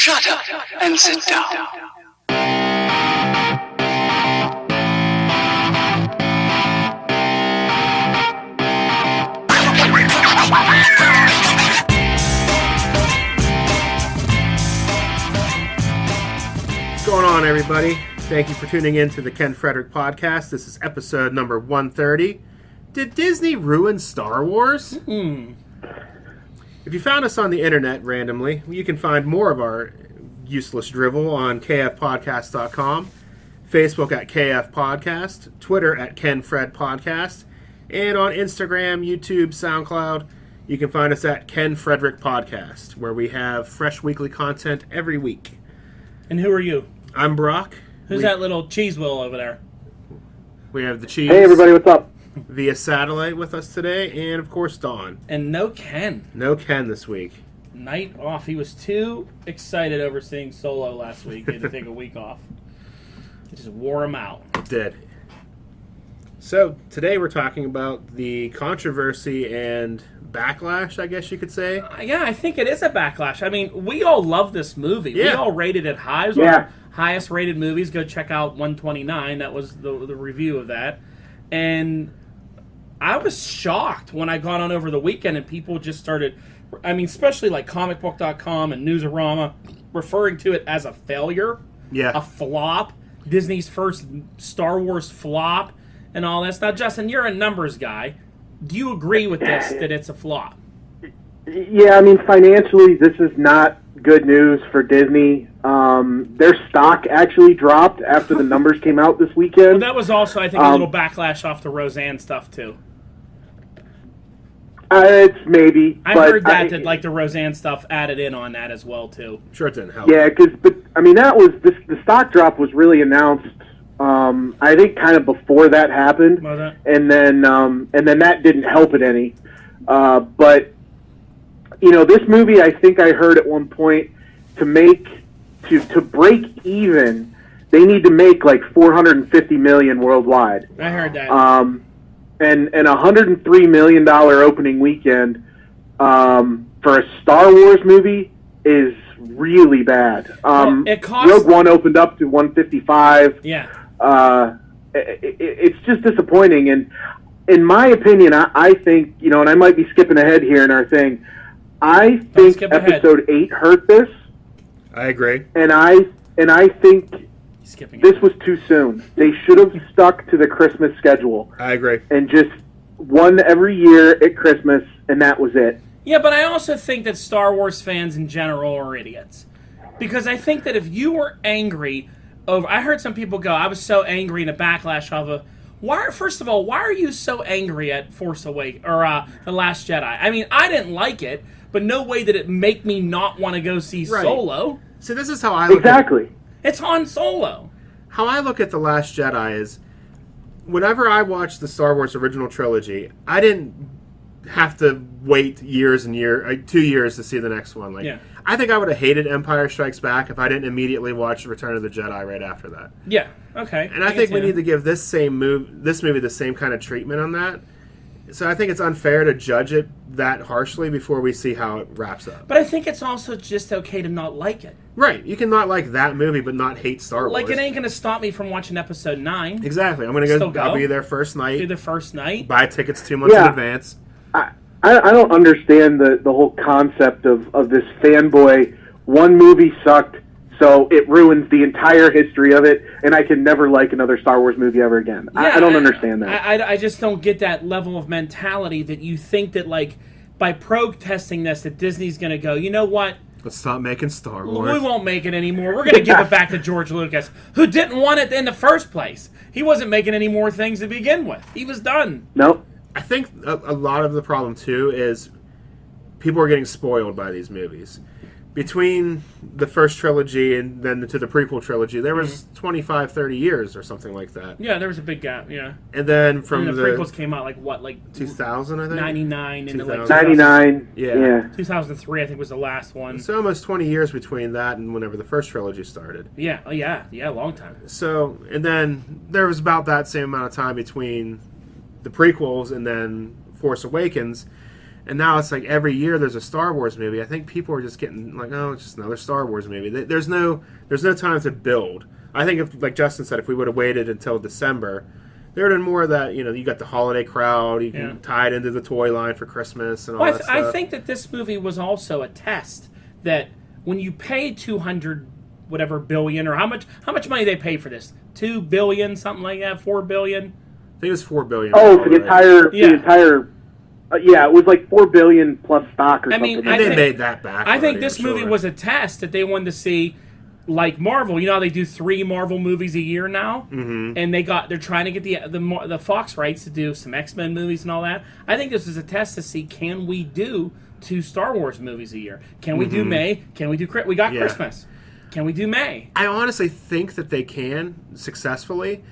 Shut up and sit down. What's going on, everybody? Thank you for tuning in to the Ken Frederick Podcast. This is episode number 130. Did Disney ruin Star Wars? If you found us on the internet randomly, you can find more of our useless drivel on kfpodcast.com, Facebook at KF Podcast, Twitter at Ken Fred Podcast, and on Instagram, YouTube, SoundCloud. You can find us at Ken Frederick Podcast, where we have fresh weekly content every week. And who are you? I'm Brock. Who's that little cheese wheel over there? We have the cheese. Hey, everybody, what's up? Via satellite with us today, and of course Dawn. And no Ken. No Ken this week. Night off. He was too excited over seeing Solo last week. He had to take a week off. It just wore him out. It did. So today we're talking about the controversy and backlash, I guess you could say. Yeah, I think it is a backlash. I mean, we all love this movie. Yeah. We all rated it high. It was one of our highest rated movies. Go check out 129. That was the review of that. And I was shocked when I got on over the weekend and people just started, I mean, especially like comicbook.com and Newsarama, referring to it as a failure, a flop, Disney's first Star Wars flop, and all this. Now, Justin, you're a numbers guy. Do you agree with this, that it's a flop? Yeah, I mean, financially, this is not good news for Disney. Their stock actually dropped after the numbers came out this weekend. Well, that was also, I think, a little backlash off the Roseanne stuff, too. It's maybe. I heard that like the Roseanne stuff added in on that as well, too. Sure, it didn't help. Yeah, but I mean, the stock drop was really announced, I think, kind of before that happened. Was it? And then that didn't help it any. But, you know, this movie, I think I heard at one point, to break even, they need to make like $450 million worldwide. I heard that. And $103 million opening weekend for a Star Wars movie is really bad. It cost... Rogue One opened up to 155. Yeah. It's just disappointing. And in my opinion, I think, you know, and I might be skipping ahead here in our thing, I think Episode 8 hurt this. I agree. And I think this was too soon. They should have stuck to the Christmas schedule. I agree. And just one every year at Christmas, and that was it. Yeah, but I also think that Star Wars fans in general are idiots. Because I think that if you were angry over... I heard some people go, I was so angry in a backlash of a... First of all, why are you so angry at Force Awakens or The Last Jedi? I mean, I didn't like it, but no way did it make me not want to go see Solo. So this is how I look at it. It's Han Solo. How I look at The Last Jedi is, whenever I watched the Star Wars original trilogy, I didn't have to wait years and 2 years to see the next one. I think I would have hated Empire Strikes Back if I didn't immediately watch Return of the Jedi right after that. Yeah, okay. And I think we need to give this movie the same kind of treatment on that. So I think it's unfair to judge it that harshly before we see how it wraps up. But I think it's also just okay to not like it. Right. You can not like that movie but not hate Star Wars. Like, it ain't going to stop me from watching Episode 9. Exactly. I'm going to go. I'll be there first night. Be the first night. Buy tickets 2 months in advance. I don't understand the whole concept of this fanboy. One movie sucked, so it ruins the entire history of it, and I can never like another Star Wars movie ever again. Yeah, I don't understand that. I just don't get that level of mentality that you think that, like, by protesting this, that Disney's going to go, you know what? Let's stop making Star Wars. We won't make it anymore. We're going to give it back to George Lucas, who didn't want it in the first place. He wasn't making any more things to begin with. He was done. Nope. I think a lot of the problem, too, is people are getting spoiled by these movies. Between the first trilogy and then to the prequel trilogy, there was 25, 30 years or something like that. Yeah, there was a big gap, yeah. And then from the prequels came out, like 2000, I think? 99. And then, like, 99. Yeah. 2003, I think, was the last one. So almost 20 years between that and whenever the first trilogy started. Yeah, a long time. So, and then there was about that same amount of time between the prequels and then Force Awakens. And now it's like every year there's a Star Wars movie. I think people are just getting like, oh, it's just another Star Wars movie. There's no time to build. I think if, like Justin said, if we would have waited until December, there would have been more of that. You got the holiday crowd. You can tie it into the toy line for Christmas and all that stuff. I think that this movie was also a test that when you pay $200 whatever billion, or how much money they paid for this, $2 billion, something like that, $4 billion. I think it was $4 billion. Oh, for the entire. It was like $4 billion plus stock or something. They made that back. I think this movie was a test that they wanted to see, like Marvel. You know how they do 3 Marvel movies a year now, and they're trying to get the Fox rights to do some X-Men movies and all that. I think this is a test to see, can we do 2 Star Wars movies a year? Can we do May? Can we do we got Christmas? Can we do May? I honestly think that they can successfully.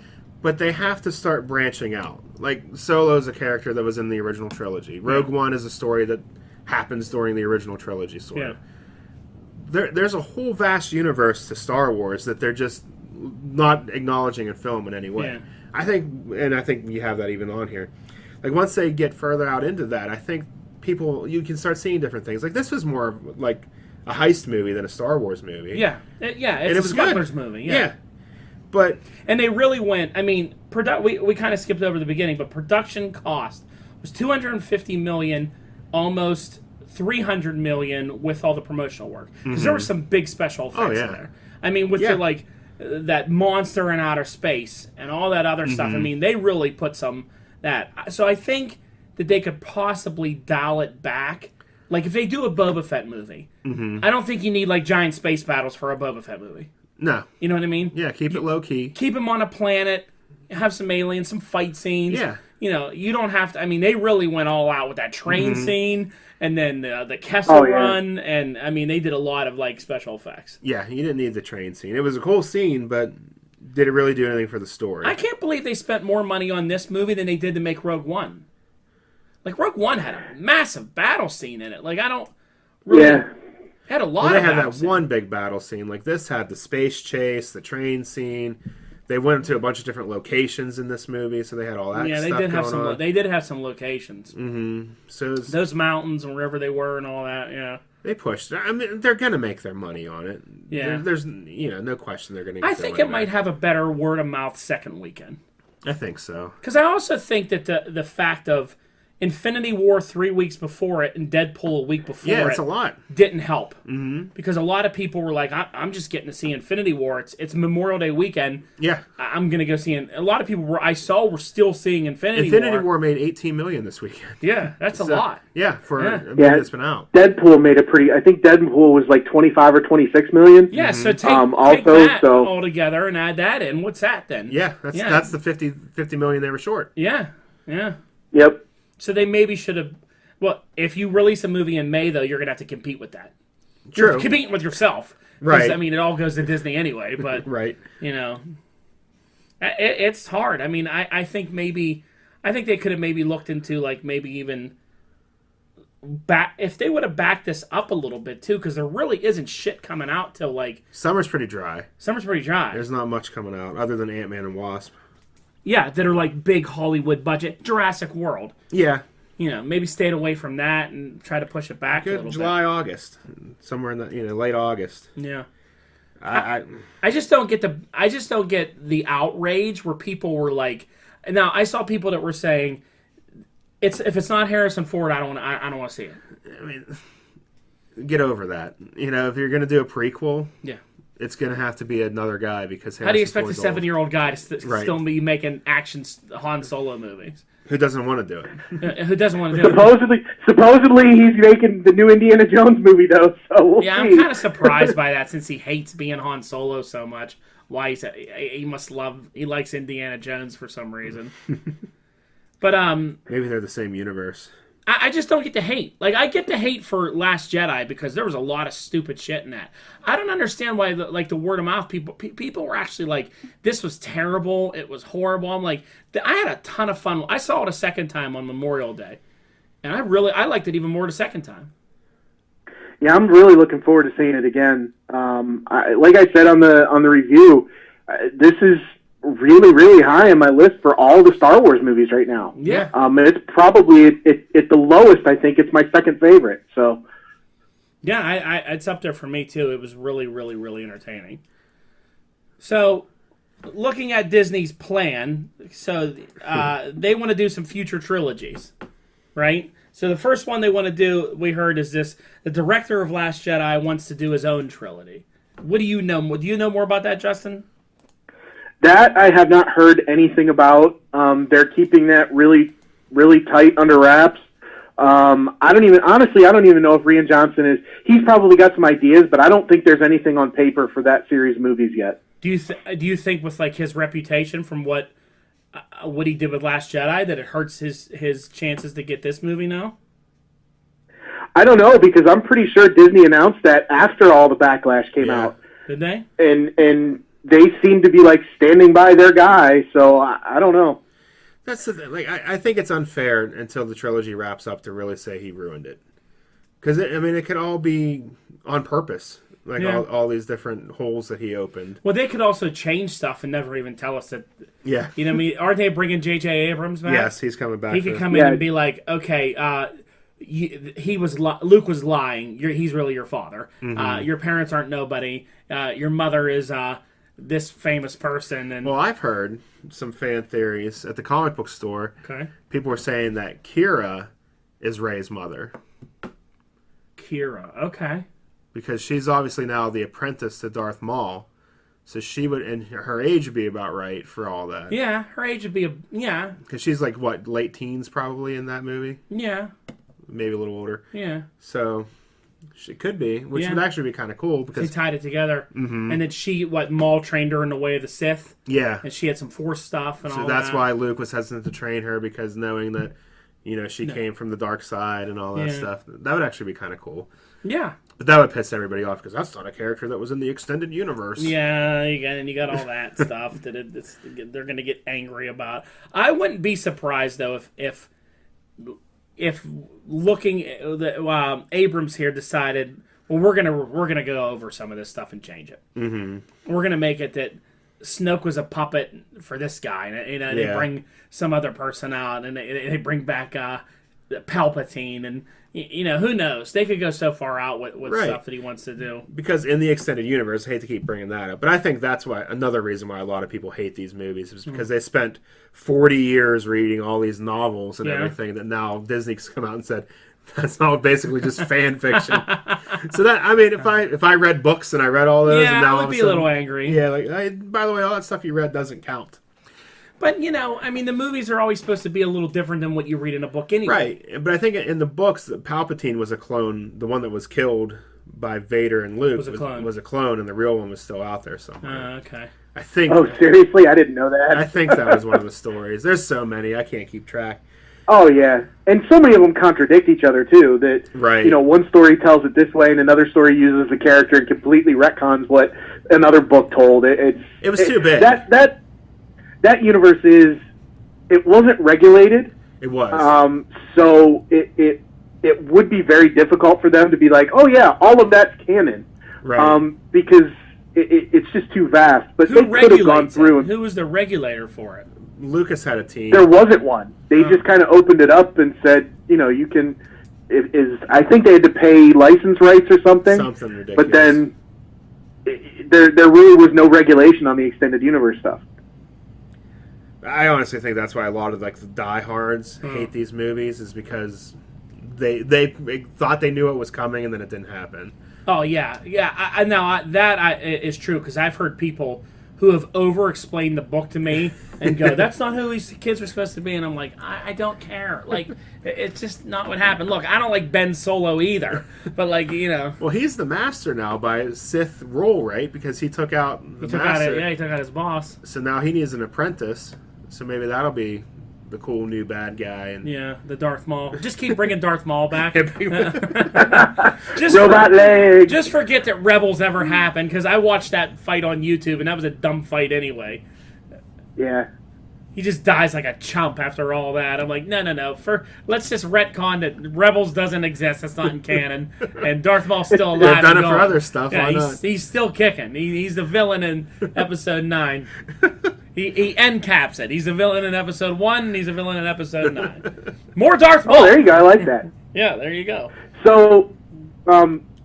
But they have to start branching out. Like, Solo's a character that was in the original trilogy. Rogue One is a story that happens during the original trilogy, sort of. There's a whole vast universe to Star Wars that they're just not acknowledging in film in any way. Yeah. I think you have that even on here. Like, once they get further out into that, I think you can start seeing different things. Like, this was more of, like, a heist movie than a Star Wars movie. Yeah. It's a smuggler's movie. Yeah. And they really went. I mean, we kind of skipped over the beginning, but production cost was $250 million, almost $300 million with all the promotional work. Because there were some big special effects in there. I mean, with the that monster in outer space and all that other stuff. I mean, they really put some that. So I think that they could possibly dial it back. Like if they do a Boba Fett movie, I don't think you need like giant space battles for a Boba Fett movie. No. You know what I mean? Yeah, keep it low-key. Keep him on a planet, have some aliens, some fight scenes. Yeah. You don't have to... I mean, they really went all out with that train scene, and then the Kessel run, and, I mean, they did a lot of, like, special effects. Yeah, you didn't need the train scene. It was a cool scene, but did it really do anything for the story? I can't believe they spent more money on this movie than they did to make Rogue One. Like, Rogue One had a massive battle scene in it. Like, I don't... really... Yeah. Had a lot they of had that one big battle scene. Like this had the space chase, the train scene. They went to a bunch of different locations in this movie, so they had all that. Yeah, stuff they did have some locations. So those mountains and wherever they were and all that. Yeah, they pushed. I mean, they're gonna make their money on it. Yeah, there's no question they're gonna. I think it might have a better word of mouth second weekend. I think so. Because I also think that the fact of Infinity War 3 weeks before it and Deadpool a week before it's a lot. Didn't help. Because a lot of people were like, I'm just getting to see Infinity War. It's Memorial Day weekend. Yeah. I'm going to go see it. A lot of people were still seeing Infinity War. Infinity War made $18 million this weekend. Yeah, that's a lot. Yeah, for a movie that's been out. Deadpool made I think Deadpool was like 25 or 26 million. Yeah, so take that all together and add that in. What's that then? Yeah, that's the 50 million they were short. Yeah. Yep. So they maybe should have... Well, if you release a movie in May, though, you're going to have to compete with that. True. You're competing with yourself. Right. I mean, it all goes to Disney anyway, but... Right. It's hard. I mean, I think they could have maybe looked into, like, maybe even... if they would have backed this up a little bit, too, because there really isn't shit coming out till, like... Summer's pretty dry. There's not much coming out, other than Ant-Man and Wasp. Yeah, that are like big Hollywood budget. Jurassic World. Yeah. Maybe stayed away from that and try to push it back a little July, bit. August. Somewhere in the, late August. Yeah. I just don't get the outrage where people were like, now I saw people that were saying if it's not Harrison Ford, I don't want to see it. I mean, get over that. If you're going to do a prequel, yeah. It's going to have to be another guy because how do you expect a 7-year-old guy to still be making action Han Solo movies? Who doesn't want to do it? Who doesn't want to do it? Supposedly he's making the new Indiana Jones movie though, so we'll see. I'm kind of surprised by that since he hates being Han Solo so much. Why he likes Indiana Jones for some reason. But maybe they're the same universe. I just don't get to hate. Like, I get to hate for Last Jedi because there was a lot of stupid shit in that. I don't understand why, the word of mouth, people were actually like, this was terrible, it was horrible. I'm like, I had a ton of fun. I saw it a second time on Memorial Day, and I liked it even more the second time. Yeah, I'm really looking forward to seeing it again. Like I said on the review, this is really, really high on my list for all the Star Wars movies right now. Yeah. It's probably at the lowest. I think it's my second favorite. So. Yeah, it's up there for me too. It was really, really, really entertaining. So, looking at Disney's plan, so they want to do some future trilogies, right? So the first one they want to do, we heard, is this: the director of Last Jedi wants to do his own trilogy. What do you know? Do you know more about that, Justin? That I have not heard anything about. They're keeping that really, really tight under wraps. I don't even know if Rian Johnson is. He's probably got some ideas, but I don't think there's anything on paper for that series of movies yet. Do you think with like his reputation from what he did with Last Jedi that it hurts his chances to get this movie now? I don't know, because I'm pretty sure Disney announced that after all the backlash came out. Did they? And they seem to be like standing by their guy, so I don't know. That's the thing. Like, I think it's unfair until the trilogy wraps up to really say he ruined it. Because, it could all be on purpose. Like, all these different holes that he opened. Well, they could also change stuff and never even tell us that. Yeah. You know what I mean? Aren't they bringing J.J. Abrams back? Yes, he's coming back. He could come in and be like, okay, Luke was lying. He's really your father. Mm-hmm. Your parents aren't nobody. Your mother is this famous person. And well, I've heard some fan theories at the comic book store. Okay. People were saying that Kira is Rey's mother. Kira, okay. Because she's obviously now the apprentice to Darth Maul. So she would, and her age would be about right for all that. Yeah, her age would be Because she's like, what, late teens probably in that movie? Yeah. Maybe a little older. Yeah. So she could be, which would actually be kind of cool. Because they tied it together. Mm-hmm. And then Maul trained her in the way of the Sith. Yeah. And she had some Force stuff and all that. So that's why Luke was hesitant to train her, because knowing that, she came from the dark side and all that stuff. That would actually be kind of cool. Yeah. But that would piss everybody off, because that's not a character that was in the extended universe. Yeah, you got all that stuff that they're going to get angry about. I wouldn't be surprised though if looking Abrams here decided, well, we're gonna go over some of this stuff and change it. Mm-hmm. We're gonna make it that Snoke was a puppet for this guy, and they bring some other person out, and they bring back Palpatine, and who knows? They could go so far out with stuff that he wants to do. Because in the extended universe, I hate to keep bringing that up, but I think that's another reason why a lot of people hate these movies is because they spent 40 years reading all these novels and everything that now Disney's come out and said that's all basically just fan fiction. So that if I read books and I read all those, and now I would be a little angry. Yeah, by the way, all that stuff you read doesn't count. But, the movies are always supposed to be a little different than what you read in a book anyway. Right. But I think in the books, Palpatine was a clone. The one that was killed by Vader and Luke was a clone, and the real one was still out there somewhere. Okay. I think. Oh, seriously? I didn't know that. I think that was one of the stories. There's so many, I can't keep track. Oh, yeah. And so many of them contradict each other, too. That, one story tells it this way, and another story uses the character and completely retcons what another book told. It was too big. That universe it wasn't regulated. It was. So it would be very difficult for them to be like, oh yeah, all of that's canon. Right. Because it's just too vast. But Who they could have gone through. Who was the regulator for it? Lucas had a team. There wasn't one. They just kind of opened it up and said, you can. I think they had to pay license rights or something. Something ridiculous. But then there really was no regulation on the extended universe stuff. I honestly think that's why a lot of the diehards hate these movies, is because they thought they knew it was coming and then it didn't happen. Oh yeah. That is true, because I've heard people who have over-explained the book to me and go, "That's not who these kids are supposed to be," and I'm like, I don't care. Like, it's just not what happened. Look, I don't like Ben Solo either, but Well, he's the master now by Sith rule, right? Because he took out the master. He took out his boss. So now he needs an apprentice. So maybe that'll be the cool new bad guy. And the Darth Maul. Just keep bringing Darth Maul back. Leg. Just forget that Rebels ever happened, because I watched that fight on YouTube, and that was a dumb fight anyway. Yeah. He just dies like a chump after all that. I'm like, no. Let's just retcon that Rebels doesn't exist. That's not in canon. And Darth Maul's still alive. They've done it for other stuff. Yeah, Why not? He's still kicking. He's the villain in Episode 9. He end caps it. He's a villain in episode 1, and he's a villain in episode 9. More Darth Maul. Oh, there you go. I like that. Yeah, there you go. So,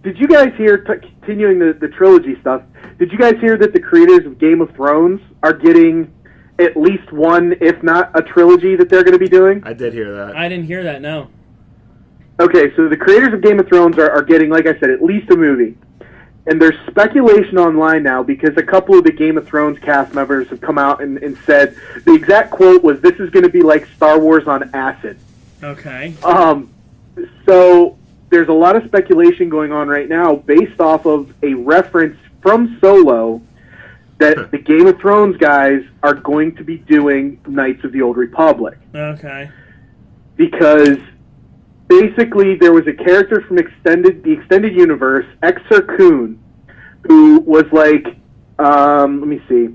did you guys hear, continuing the trilogy stuff, did you guys hear that the creators of Game of Thrones are getting at least one, if not a trilogy that they're going to be doing? I did hear that. I didn't hear that, no. Okay, so the creators of Game of Thrones are getting, like I said, at least a movie. And there's speculation online now because a couple of the Game of Thrones cast members have come out and said, the exact quote was, this is going to be like Star Wars on acid. Okay. So there's a lot of speculation going on right now based off of a reference from Solo that the Game of Thrones guys are going to be doing Knights of the Old Republic. Okay. Because basically there was a character from the extended universe, Exar Kun, who was like, let me see.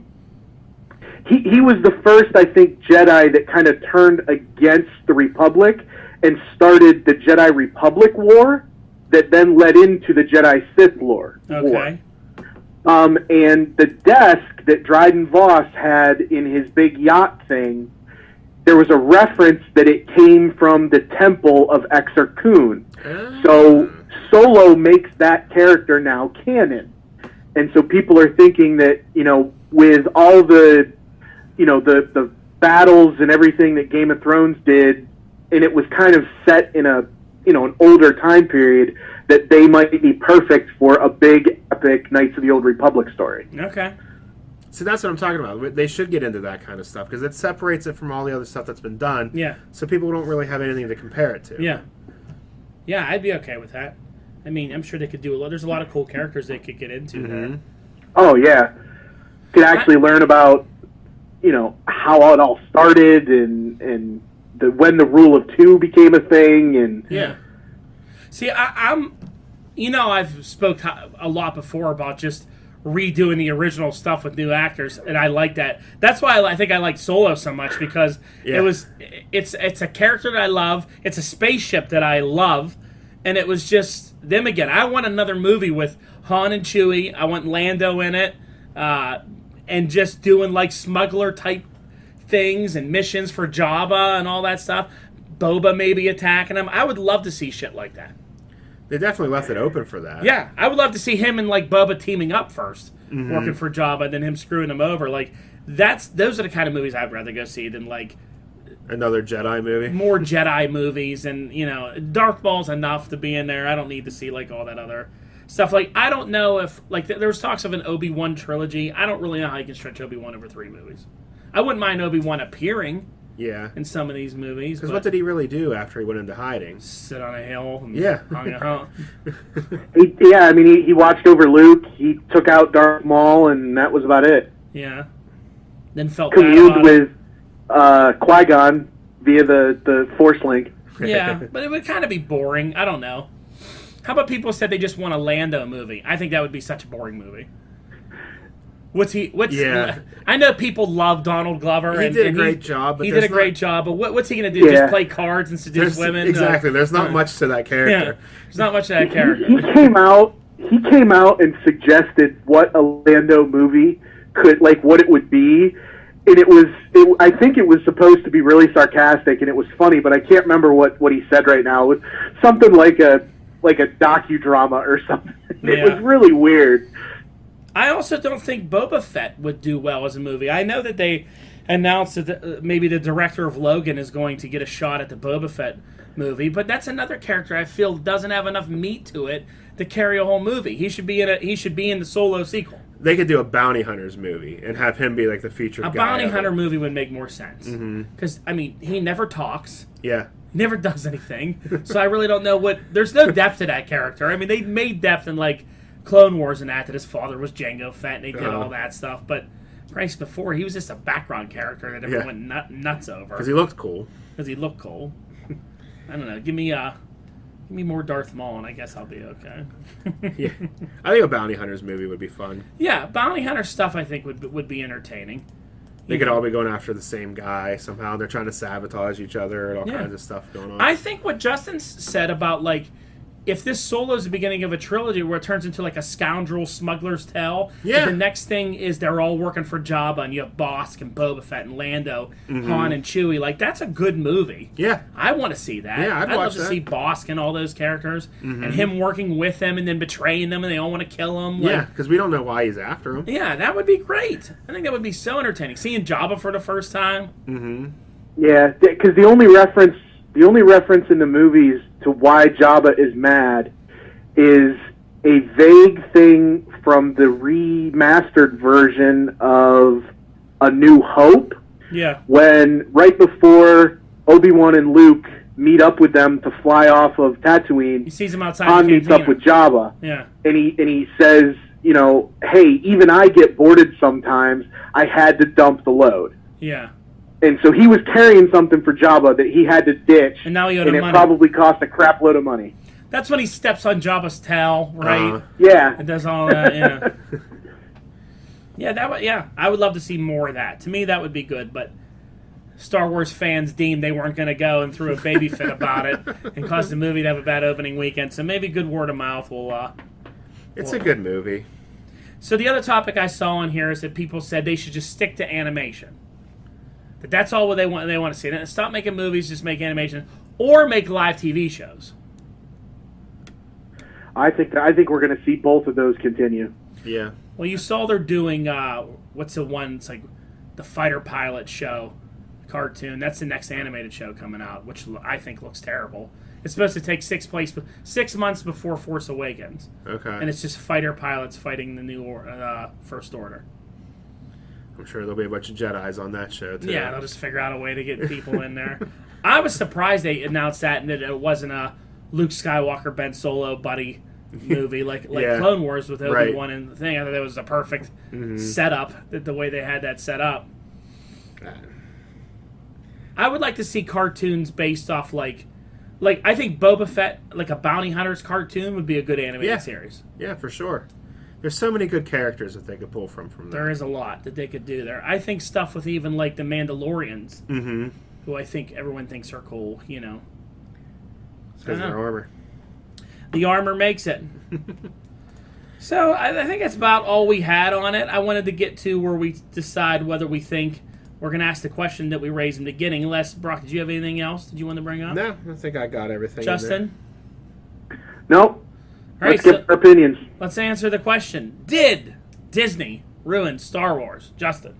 He was the first, I think, Jedi that kind of turned against the Republic and started the Jedi Republic War that then led into the Jedi Sith War. Okay. And the desk that Dryden Voss had in his big yacht thing, there was a reference that it came from the temple of Exar Kun. So Solo makes that character now canon. And so people are thinking that, with all the, the battles and everything that Game of Thrones did, and it was kind of set in an older time period, that they might be perfect for a big, epic Knights of the Old Republic story. Okay. So that's what I'm talking about. They should get into that kind of stuff because it separates it from all the other stuff that's been done. Yeah. So people don't really have anything to compare it to. Yeah. Yeah, I'd be okay with that. I mean, I'm sure they could do a lot. There's a lot of cool characters they could get into there. Oh, yeah. Could actually learn about, how it all started and when the rule of two became a thing. And yeah. See, I'm I've spoke a lot before about just redoing the original stuff with new actors, and I like that. That's why I think I like Solo so much, because it's a character that I love. It's a spaceship that I love, and it was just them again. I want another movie with Han and Chewie. I want Lando in it, and just doing like smuggler type things and missions for Jabba and all that stuff. Boba maybe attacking him. I would love to see shit like that. They definitely left it open for that. Yeah, I would love to see him and like Boba teaming up first, working for Jabba, and then him screwing him over. Like those are the kind of movies I'd rather go see than like another Jedi movie. More Jedi movies, and Darth Maul's enough to be in there. I don't need to see like all that other stuff. Like I don't know if like there was talks of an Obi-Wan trilogy. I don't really know how you can stretch Obi-Wan over 3 movies. I wouldn't mind Obi-Wan appearing. Yeah. In some of these movies. Because what did he really do after he went into hiding? Sit on a hill. And hung out. He watched over Luke. He took out Darth Maul, and that was about it. Yeah. Then felt communed with Qui-Gon via the Force link. Yeah, but it would kind of be boring. I don't know. How about people said they just want a Lando movie? I think that would be such a boring movie. I know people love Donald Glover. He did a great job. He did a great job, but what's he going to do? Just play cards and seduce women? Exactly. There's not much to that character. Yeah, there's not much to that character. He came out and suggested what a Lando movie could, like, what it would be, and I think it was supposed to be really sarcastic, and it was funny, but I can't remember what he said right now. It was something like a docudrama or something. It was really weird. I also don't think Boba Fett would do well as a movie. I know that they announced that maybe the director of Logan is going to get a shot at the Boba Fett movie, but that's another character I feel doesn't have enough meat to it to carry a whole movie. He should be in the Solo sequel. They could do a Bounty Hunters movie and have him be like the featured guy. A Bounty Hunter movie would make more sense. Because, he never talks. Yeah. Never does anything. So I really don't know there's no depth to that character. I mean, they made depth in, like, Clone Wars and that his father was Jango Fett and they did all that stuff. But Christ, before, he was just a background character that everyone went nuts over. Because he looked cool. I don't know. Give me more Darth Maul, and I guess I'll be okay. Yeah, I think a Bounty Hunters movie would be fun. Yeah, Bounty Hunter stuff I think would be entertaining. They could all be going after the same guy somehow. They're trying to sabotage each other and all kinds of stuff going on. I think what Justin said about like if this Solo is the beginning of a trilogy where it turns into like a scoundrel smuggler's tale, Yeah. the next thing is they're all working for Jabba, and you have Bossk and Boba Fett and Lando, Han and Chewie. Like, that's a good movie. Yeah. I want to see that. Yeah, I'd watch love to that. see Bossk and all those characters, and him working with them and then betraying them, and they all want to kill him. Like, Yeah, because we don't know why he's after him. yeah, that would be great. I think that would be so entertaining. Seeing Jabba for the first time. Yeah, because the only reference in the movies to why Jabba is mad is a vague thing from the remastered version of A New Hope, Yeah. when right before Obi-Wan and Luke meet up with them to fly off of Tatooine, He sees him outside Han the meets cantina. up with Jabba, Yeah. and he says, you know, hey, even I get boarded sometimes. I had to dump the load. Yeah. And so he was carrying something for Jabba that he had to ditch, And now he owed him it money. probably cost a crap load of money. That's when he steps on Jabba's tail, right? Yeah. And does all that, yeah. Yeah, I would love to see more of that. To me, that would be good, but Star Wars fans deemed they weren't going to go and threw a baby fit about it and caused the movie to have a bad opening weekend. So maybe good word of mouth will... It's a good movie. So the other topic I saw on here is that people said they should just stick to animation. That's all what they want to see. And stop making movies, just make animation, or make live TV shows. I think we're going to see both of those continue. Yeah. Well, you saw they're doing what's the one? It's like the fighter pilot show, cartoon. That's the next animated show coming out, which I think looks terrible. It's supposed to take 6 months before Force Awakens, Okay. and it's just fighter pilots fighting the new First Order. I'm sure there'll be a bunch of Jedis on that show, too. Yeah, they'll just figure out a way to get people in there. I was surprised they announced that and that it wasn't a Luke Skywalker, Ben Solo buddy movie like Yeah. Clone Wars with Obi-Wan Right. and the thing. I thought that was a perfect setup, the way they had that set up. I would like to see cartoons based off like I think Boba Fett, like a bounty hunter's cartoon, would be a good animated series. Yeah, for sure. There's so many good characters that they could pull from there. There is a lot that they could do there. I think stuff with even like the Mandalorians, who I think everyone thinks are cool, you know. It's because of their armor. The armor makes it. So I think that's about all we had on it. I wanted to get to where we decide whether we think we're going to ask the question that we raised in the beginning. Unless, Brock, did you have anything else that you want to bring up? No, I think I got everything. Justin? Nope. All right, Let's get our opinions. let's answer the question. Did Disney ruin Star Wars? Justin?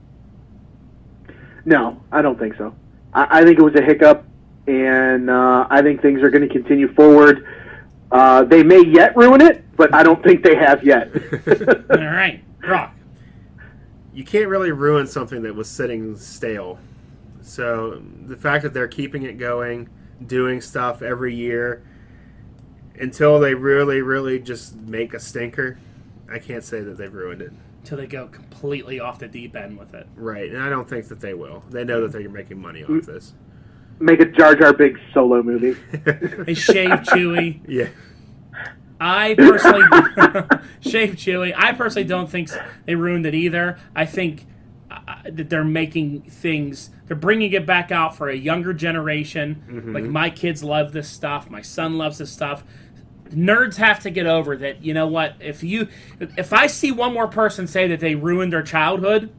No, I don't think so. I think it was a hiccup, and I think things are going to continue forward. They may yet ruin it, but I don't think they have yet. All right. Brock? You can't really ruin something that was sitting stale. So the fact that they're keeping it going, doing stuff every year, until they really, really just make a stinker, I can't say that they've ruined it. Till they go completely off the deep end with it. Right, and I don't think that they will. They know that they're making money off this. Make a Jar Jar Binks solo movie. They shave Chewie. Yeah. I personally shave Chewie. I personally don't think they ruined it either. I think that they're making things. They're bringing it back out for a younger generation. Like, my kids love this stuff. My son loves this stuff. Nerds have to get over that. You know what? If I see one more person say that they ruined their childhood,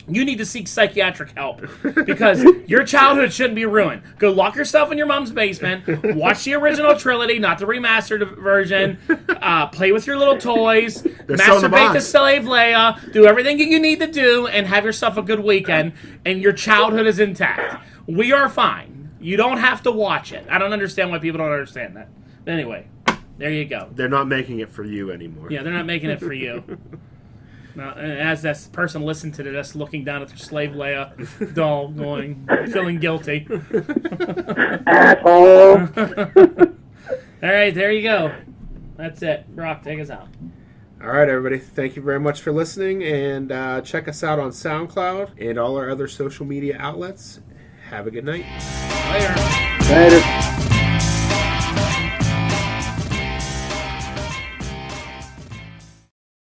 you need to seek psychiatric help, because your childhood shouldn't be ruined. Go lock yourself in your mom's basement, watch the original trilogy, not the remastered version, play with your little toys, masturbate to Slave Leia, do everything you need to do, and have yourself a good weekend, and your childhood is intact. We are fine. You don't have to watch it. I don't understand why people don't understand that. But anyway, there you go. They're not making it for you anymore. Yeah, they're not making it for you. Now, as that person listened to this, looking down at their Slave Leia doll, feeling guilty. Asshole. All right, there you go. That's it. Brock, take us out. All right, everybody. Thank you very much for listening, and check us out on SoundCloud and all our other social media outlets. Have a good night. Later. Later.